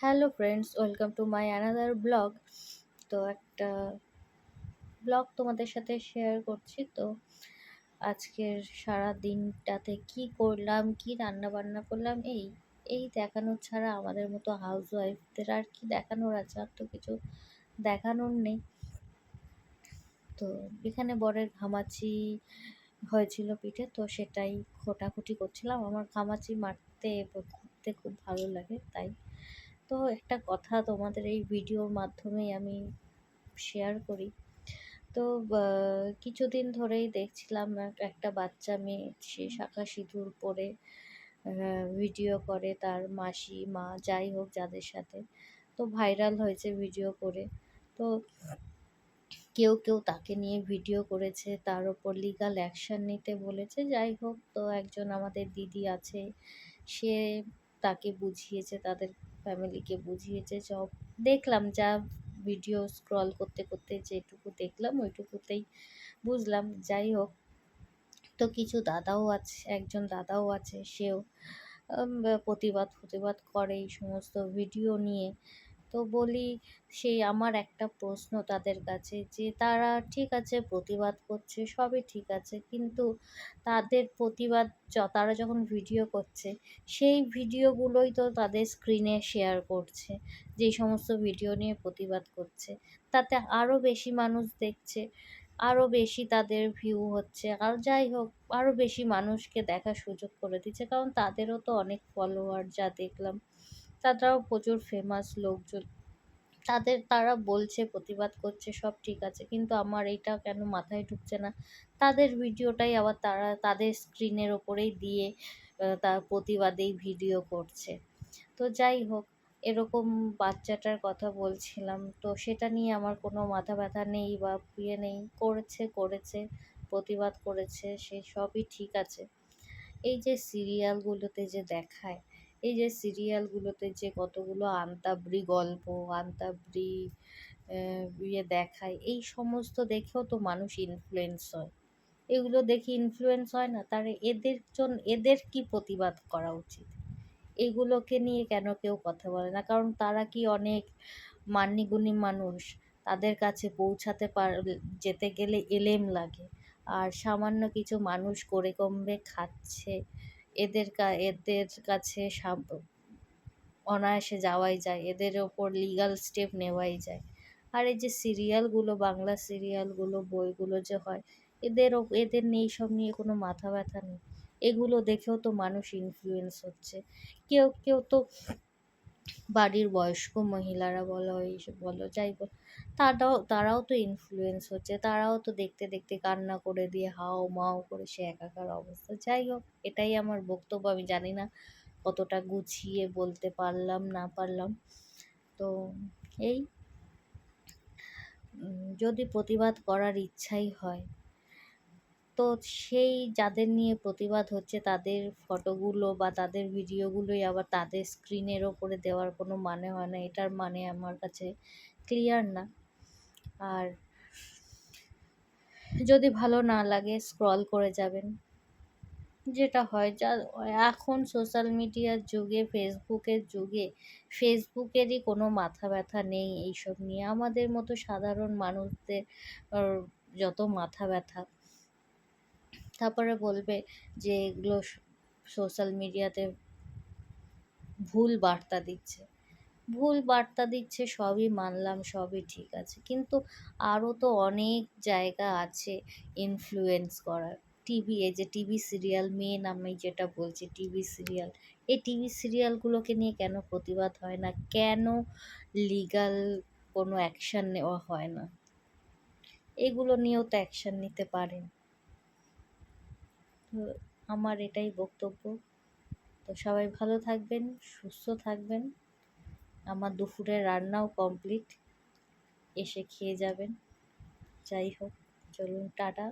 Hello friends, welcome to my another blog. তো একটা blog তোমাদের সাথে শেয়ার করছি। তো আজকের সারা দিনটাতে কি করলাম, কি রান্না বান্না করলাম, এই দেখানোর ছাড়া আমাদের মতো হাউস ওয়াইফদের আর কি দেখানোর আছে? আর তো কিছু দেখানোর নেই। তো এখানে বরের ঘামাচি হয়েছিল পিঠে, তো সেটাই খোটাখুটি করছিলাম। আমার ঘামাচি মারতে ঘুরতে খুব ভালো লাগে, তাই। তো একটা কথা তোমাদের এই ভিডিওর মাধ্যমেই আমি শেয়ার করি। তো কিছুদিন ধরেই দেখছিলাম একটা বাচ্চা মেয়ে, সে শাঁখা সিঁদুর পরে ভিডিও করে তার মাসি মা যাই হোক যাদের সাথে। তো ভাইরাল হয়েছে ভিডিও করে। তো কেউ কেউ তাকে নিয়ে ভিডিও করেছে, তার ওপর লিগ্যাল অ্যাকশন নিতে বলেছে। যাই হোক, তো একজন আমাদের দিদি আছে, সে তাকে বুঝিয়েছে, তাদের ফ্যামিলিকে বুঝিয়েছে। সব দেখলাম, যা ভিডিও স্ক্রল করতে করতে যেটুকু দেখলাম ওইটুকুতেই বুঝলাম। যাই হোক, তো কিছু দাদাও আছে, একজন দাদাও আছে, সেও প্রতিবাদ করে এই সমস্ত ভিডিও নিয়ে। তো বলি, সেই আমার একটা প্রশ্ন তাদের কাছে, যে তারা ঠিক আছে প্রতিবাদ করছে, সবই ঠিক আছে, কিন্তু তাদের প্রতিবাদ তারা যখন ভিডিও করছে, সেই ভিডিওগুলোই তো তাদের স্ক্রিনে শেয়ার করছে, যেই সমস্ত ভিডিও নিয়ে প্রতিবাদ করছে, তাতে আরও বেশি মানুষ দেখছে, আরও বেশি তাদের ভিউ হচ্ছে, আর যাই হোক আরও বেশি মানুষকে দেখার সুযোগ করে দিচ্ছে। কারণ তাদেরও তো অনেক ফলোয়ার, যা দেখলাম তারাও প্রচুর ফেমাস লোকজন। তারা বলছে প্রতিবাদ করছে, সব ঠিক আছে, কিন্তু আমার এইটা কেন মাথায় ঢুকছে না? তাদের ভিডিওটাই আবার তারা তাদের স্ক্রিনের ওপরেই দিয়ে তার প্রতিবাদেই ভিডিও করছে। তো যাই হোক, এরকম বাচ্চাটার কথা বলছিলাম, তো সেটা নিয়ে আমার কোনো মাথা ব্যথা নেই বা নেই। করেছে প্রতিবাদ করেছে, সে সবই ঠিক আছে। এই যে সিরিয়ালগুলোতে যে দেখায়, এই যে সিরিয়ালগুলোতে যে কতগুলো আন্তাবৃ গল্প, আন্তাবৃ দেখায়, এই সমস্ত দেখেও তো মানুষ ইনফ্লুয়েন্স হয়। এগুলো দেখে ইনফ্লুয়েন্স হয় না? তাহলে এদের কি প্রতিবাদ করা উচিত? এগুলোকে নিয়ে কেন কেউ কথা বলে না? কারণ তারা কি অনেক মান্যিগুণী মানুষ? তাদের কাছে যেতে গেলে এলেম লাগে। আর সামান্য কিছু মানুষ করে কমবে খাচ্ছে, এদের কাছে অনায়াসে যাওয়াই যায়, এদের ওপর লিগ্যাল স্টেপ নেওয়াই যায়। আর এই যে সিরিয়ালগুলো, বাংলা সিরিয়ালগুলো, বইগুলো যে হয়, এদের নিয়ে এইসব নিয়ে কোনো মাথা ব্যথা নেই। এগুলো দেখেও তো মানুষ ইনফ্লুয়েন্স হচ্ছে। কেউ কেউ তো বাড়ির বয়স্ক মহিলারা বলো, এইসব বলো, যাই বলো, তারাও তো ইনফ্লুয়েন্স হচ্ছে। তারাও তো দেখতে দেখতে কান্না করে দিয়ে হাও মাও করে সে একাকার অবস্থা। যাই হোক, এটাই আমার বক্তব্য। আমি জানি না কতটা গুছিয়ে বলতে পারলাম না পারলাম। তো এই যদি প্রতিবাদ করার ইচ্ছাই হয়, তো সেই যাদের নিয়ে প্রতিবাদ হচ্ছে তাদের ফটোগুলো বা তাদের ভিডিওগুলোই আবার তাদের স্ক্রিনের ওপরে দেওয়ার কোনো মানে হয় না। এটার মানে আমার কাছে ক্লিয়ার না। আর যদি ভালো না লাগে স্ক্রল করে যাবেন, যেটা হয়। এখন সোশ্যাল মিডিয়ার যুগে, ফেসবুকের যুগে, ফেসবুকেরই কোনো মাথা ব্যথা নেই এইসব নিয়ে। আমাদের মতো সাধারণ মানুষদের যত মাথা ব্যথা। তারপরে বলবে যে এগুলো সোশ্যাল মিডিয়াতে ভুল বার্তা দিচ্ছে। ভুল বার্তা দিচ্ছে, সবই মানলাম, সবই ঠিক আছে, কিন্তু আরও তো অনেক জায়গা আছে ইনফ্লুয়েন্স করার। এই যে টিভি সিরিয়াল, মেন আমি যেটা বলছি টিভি সিরিয়াল, এই টিভি সিরিয়ালগুলোকে নিয়ে কেন প্রতিবাদ হয় না? কেন লিগ্যাল কোনো অ্যাকশন নেওয়া হয় না? এগুলো নিয়েও তো অ্যাকশন নিতে পারেন। তো আমার এটাই বক্তব্য। তো সবাই ভালো থাকবেন, সুস্থ থাকবেন। আমার দুপুরের রান্নাও কমপ্লিট, এসে খেয়ে যাবেন। যাই হোক, চলুন টাটা।